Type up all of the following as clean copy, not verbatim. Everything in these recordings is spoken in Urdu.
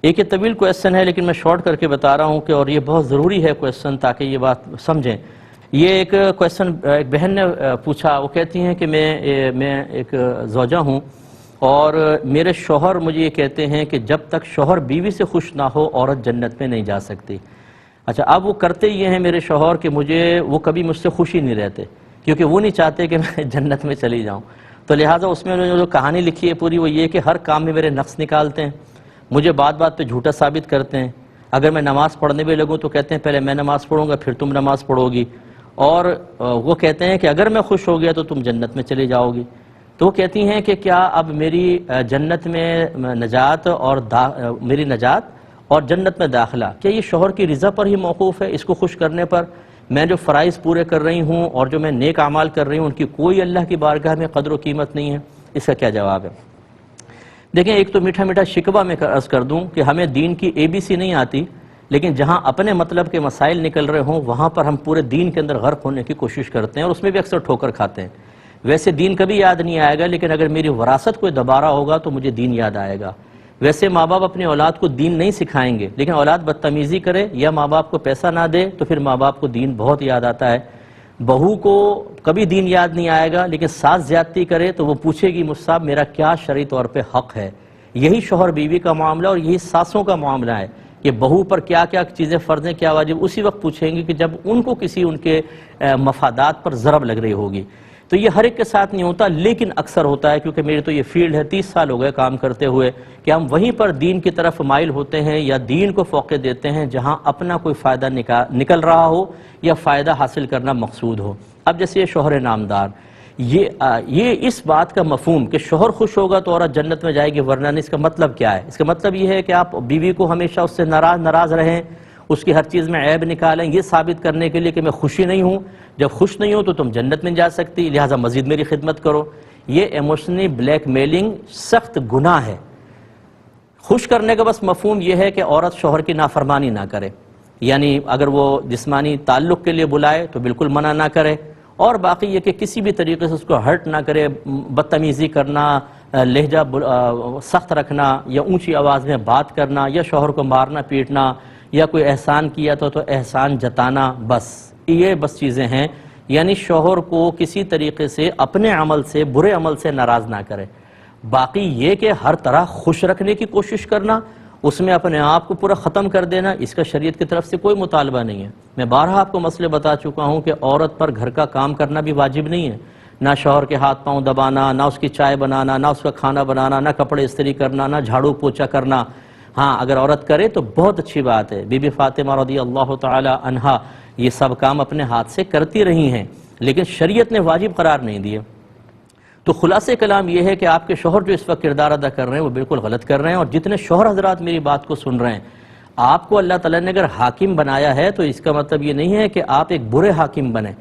ایک یہ طویل کویسچن ہے لیکن میں شارٹ کر کے بتا رہا ہوں کہ اور یہ بہت ضروری ہے کویسچن تاکہ یہ بات سمجھیں. یہ ایک کویسچن ایک بہن نے پوچھا. وہ کہتی ہیں کہ میں ایک زوجہ ہوں اور میرے شوہر مجھے یہ کہتے ہیں کہ جب تک شوہر بیوی سے خوش نہ ہو عورت جنت میں نہیں جا سکتی. اچھا اب وہ کرتے یہ ہیں میرے شوہر کہ وہ کبھی مجھ سے خوش ہی نہیں رہتے کیونکہ وہ نہیں چاہتے کہ میں جنت میں چلی جاؤں. تو لہٰذا اس میں انہوں نے جو کہانی لکھی ہے پوری وہ یہ کہ ہر کام میں میرے نقص نکالتے ہیں, مجھے بات بات پہ جھوٹا ثابت کرتے ہیں. اگر میں نماز پڑھنے بھی لگوں تو کہتے ہیں پہلے میں نماز پڑھوں گا پھر تم نماز پڑھو گی, اور وہ کہتے ہیں کہ اگر میں خوش ہو گیا تو تم جنت میں چلی جاؤ گی. تو وہ کہتی ہیں کہ کیا اب میری جنت میں نجات اور میری نجات اور جنت میں داخلہ کیا یہ شوہر کی رضا پر ہی موقوف ہے؟ اس کو خوش کرنے پر میں جو فرائض پورے کر رہی ہوں اور جو میں نیک اعمال کر رہی ہوں ان کی کوئی اللہ کی بارگاہ میں قدر و قیمت نہیں ہے؟ اس کا کیا جواب ہے؟ دیکھیں ایک تو میٹھا میٹھا شکوہ میں عرض کر دوں کہ ہمیں دین کی ABC نہیں آتی, لیکن جہاں اپنے مطلب کے مسائل نکل رہے ہوں وہاں پر ہم پورے دین کے اندر غرق ہونے کی کوشش کرتے ہیں اور اس میں بھی اکثر ٹھوکر کھاتے ہیں. ویسے دین کبھی یاد نہیں آئے گا, لیکن اگر میری وراثت کوئی دوبارہ ہوگا تو مجھے دین یاد آئے گا. ویسے ماں باپ اپنے اولاد کو دین نہیں سکھائیں گے, لیکن اولاد بدتمیزی کرے یا ماں باپ کو پیسہ نہ دے تو پھر ماں باپ کو دین بہت یاد آتا ہے. بہو کو کبھی دین یاد نہیں آئے گا, لیکن ساس زیادتی کرے تو وہ پوچھے گی مجھ صاحب میرا کیا شرعی طور پہ حق ہے. یہی شوہر بیوی کا معاملہ اور یہی ساسوں کا معاملہ ہے کہ بہو پر کیا کیا چیزیں فرض ہیں, کیا واجب, اسی وقت پوچھیں گے کہ جب ان کو کسی ان کے مفادات پر ضرب لگ رہی ہوگی. تو یہ ہر ایک کے ساتھ نہیں ہوتا, لیکن اکثر ہوتا ہے کیونکہ میری تو یہ فیلڈ ہے, 30 سال ہو گئے کام کرتے ہوئے, کہ ہم وہیں پر دین کی طرف مائل ہوتے ہیں یا دین کو فوقیت دیتے ہیں جہاں اپنا کوئی فائدہ نکل رہا ہو یا فائدہ حاصل کرنا مقصود ہو. اب جیسے یہ شوہر نامدار, یہ اس بات کا مفہوم کہ شوہر خوش ہوگا تو عورت جنت میں جائے گی ورنہ نہیں, اس کا مطلب کیا ہے؟ اس کا مطلب یہ ہے کہ آپ بیوی کو ہمیشہ اس سے ناراض رہیں, اس کی ہر چیز میں عیب نکالیں یہ ثابت کرنے کے لیے کہ میں خوشی نہیں ہوں, جب خوش نہیں ہوں تو تم جنت میں جا سکتی لہٰذا مزید میری خدمت کرو. یہ ایموشنلی بلیک میلنگ سخت گناہ ہے. خوش کرنے کا بس مفہوم یہ ہے کہ عورت شوہر کی نافرمانی نہ کرے, یعنی اگر وہ جسمانی تعلق کے لیے بلائے تو بالکل منع نہ کرے, اور باقی یہ کہ کسی بھی طریقے سے اس کو ہرٹ نہ کرے, بدتمیزی کرنا, لہجہ سخت رکھنا یا اونچی آواز میں بات کرنا یا شوہر کو مارنا پیٹنا یا کوئی احسان کیا تو احسان جتانا, بس یہ چیزیں ہیں. یعنی شوہر کو کسی طریقے سے اپنے عمل سے برے عمل سے ناراض نہ کرے. باقی یہ کہ ہر طرح خوش رکھنے کی کوشش کرنا, اس میں اپنے آپ کو پورا ختم کر دینا, اس کا شریعت کی طرف سے کوئی مطالبہ نہیں ہے. میں بارہا آپ کو مسئلے بتا چکا ہوں کہ عورت پر گھر کا کام کرنا بھی واجب نہیں ہے, نہ شوہر کے ہاتھ پاؤں دبانا, نہ اس کی چائے بنانا, نہ اس کا کھانا بنانا, نہ کپڑے استری کرنا, نہ جھاڑو پوچھا کرنا. ہاں اگر عورت کرے تو بہت اچھی بات ہے. بی بی فاطمہ رضی اللہ تعالی عنہا یہ سب کام اپنے ہاتھ سے کرتی رہی ہیں, لیکن شریعت نے واجب قرار نہیں دیے. تو خلاصہ کلام یہ ہے کہ آپ کے شوہر جو اس وقت کردار ادا کر رہے ہیں وہ بالکل غلط کر رہے ہیں, اور جتنے شوہر حضرات میری بات کو سن رہے ہیں, آپ کو اللہ تعالیٰ نے اگر حاکم بنایا ہے تو اس کا مطلب یہ نہیں ہے کہ آپ ایک برے حاکم بنیں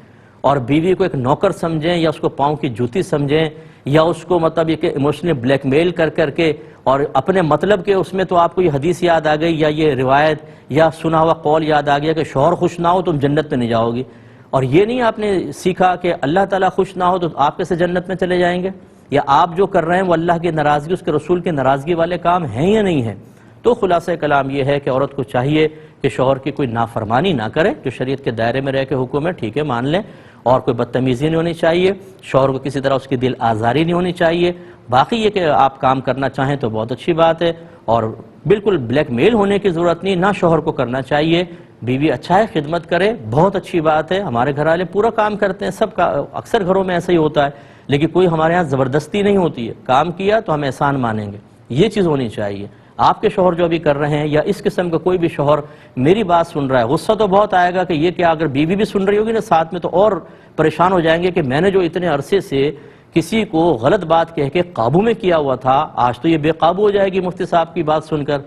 اور بیوی کو ایک نوکر سمجھیں یا اس کو پاؤں کی جوتی سمجھیں یا اس کو مطلب یہ کہ ایموشنلی بلیک میل کر کے, اور اپنے مطلب کہ اس میں تو آپ کو یہ حدیث یاد آ گئی یا یہ روایت یا سنا ہوا قول یاد آ گیا کہ شوہر خوش نہ ہو تم جنت میں نہیں جاؤ گی, اور یہ نہیں آپ نے سیکھا کہ اللہ تعالیٰ خوش نہ ہو تو آپ کیسے جنت میں چلے جائیں گے, یا آپ جو کر رہے ہیں وہ اللہ کی ناراضگی اس کے رسول کی ناراضگی والے کام ہیں یا نہیں ہیں. تو خلاصہ کلام یہ ہے کہ عورت کو چاہیے کہ شوہر کی کوئی نافرمانی نہ کرے, جو شریعت کے دائرے میں رہ کے حکم ہے ٹھیک ہے مان لیں, اور کوئی بدتمیزی نہیں ہونی چاہیے, شوہر کو کسی طرح اس کی دل آزاری نہیں ہونی چاہیے. باقی یہ کہ آپ کام کرنا چاہیں تو بہت اچھی بات ہے, اور بالکل بلیک میل ہونے کی ضرورت نہیں, نہ شوہر کو کرنا چاہیے. بیوی اچھا ہے خدمت کرے بہت اچھی بات ہے, ہمارے گھر والے پورا کام کرتے ہیں, سب کا اکثر گھروں میں ایسا ہی ہوتا ہے, لیکن کوئی ہمارے ہاں زبردستی نہیں ہوتی ہے, کام کیا تو ہم احسان مانیں گے, یہ چیز ہونی چاہیے. آپ کے شوہر جو ابھی کر رہے ہیں یا اس قسم کا کوئی بھی شوہر میری بات سن رہا ہے, غصہ تو بہت آئے گا کہ یہ کیا, اگر بیوی بھی سن رہی ہوگی نا ساتھ میں تو اور پریشان ہو جائیں گے کہ میں نے جو اتنے عرصے سے کسی کو غلط بات کہہ کے قابو میں کیا ہوا تھا آج تو یہ بے قابو ہو جائے گی مفتی صاحب کی بات سن کر,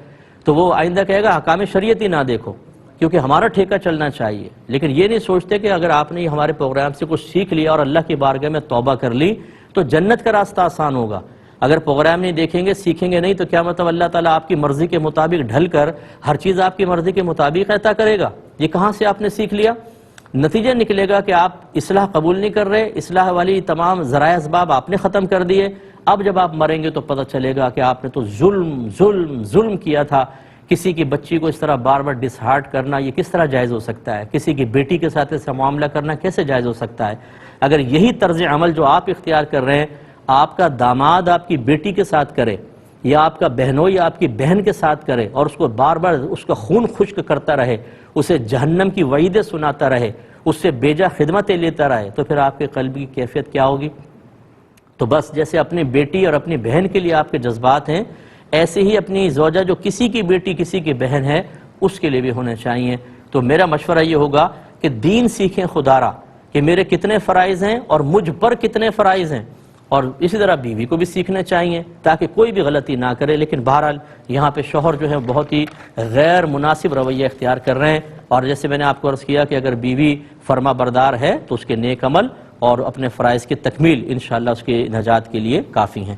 تو وہ آئندہ کہے گا حکام شریعت ہی نہ دیکھو, کیونکہ ہمارا ٹھیکہ چلنا چاہیے. لیکن یہ نہیں سوچتے کہ اگر آپ نے ہمارے پروگرام سے کچھ سیکھ لیا اور اللہ کی بارگاہ میں توبہ کر لی تو جنت کا راستہ آسان ہوگا. اگر پروگرام نہیں دیکھیں گے سیکھیں گے نہیں تو کیا مطلب اللہ تعالیٰ آپ کی مرضی کے مطابق ڈھل کر ہر چیز آپ کی مرضی کے مطابق عطا کرے گا؟ یہ کہاں سے آپ نے سیکھ لیا؟ نتیجہ نکلے گا کہ آپ اصلاح قبول نہیں کر رہے, اصلاح والی تمام ذرائع اسباب آپ نے ختم کر دیے. اب جب آپ مریں گے تو پتہ چلے گا کہ آپ نے تو ظلم ظلم ظلم کیا تھا. کسی کی بچی کو اس طرح بار بار ڈس ہارٹ کرنا یہ کس طرح جائز ہو سکتا ہے؟ کسی کی بیٹی کے ساتھ ایسا معاملہ کرنا کیسے جائز ہو سکتا ہے؟ اگر یہی طرز عمل جو آپ اختیار کر رہے ہیں آپ کا داماد آپ کی بیٹی کے ساتھ کرے یا آپ کا بہنوئی آپ کی بہن کے ساتھ کرے اور اس کو بار بار اس کا خون خشک کرتا رہے، اسے جہنم کی وعیدیں سناتا رہے، اس سے بیجا خدمتیں لیتا رہے، تو پھر آپ کے قلب کی کیفیت کیا ہوگی؟ تو بس جیسے اپنی بیٹی اور اپنی بہن کے لیے آپ کے جذبات ہیں، ایسے ہی اپنی زوجہ جو کسی کی بیٹی کسی کی بہن ہے اس کے لیے بھی ہونے چاہیے۔ تو میرا مشورہ یہ ہوگا کہ دین سیکھیں خدا را، کہ میرے کتنے فرائض ہیں اور مجھ پر کتنے فرائض ہیں، اور اسی طرح بیوی کو بھی سیکھنے چاہیے تاکہ کوئی بھی غلطی نہ کرے۔ لیکن بہرحال یہاں پہ شوہر جو ہے بہت ہی غیر مناسب رویہ اختیار کر رہے ہیں، اور جیسے میں نے آپ کو عرض کیا کہ اگر بیوی فرما بردار ہے تو اس کے نیک عمل اور اپنے فرائض کی تکمیل انشاءاللہ اس کے نجات کے لیے کافی ہیں۔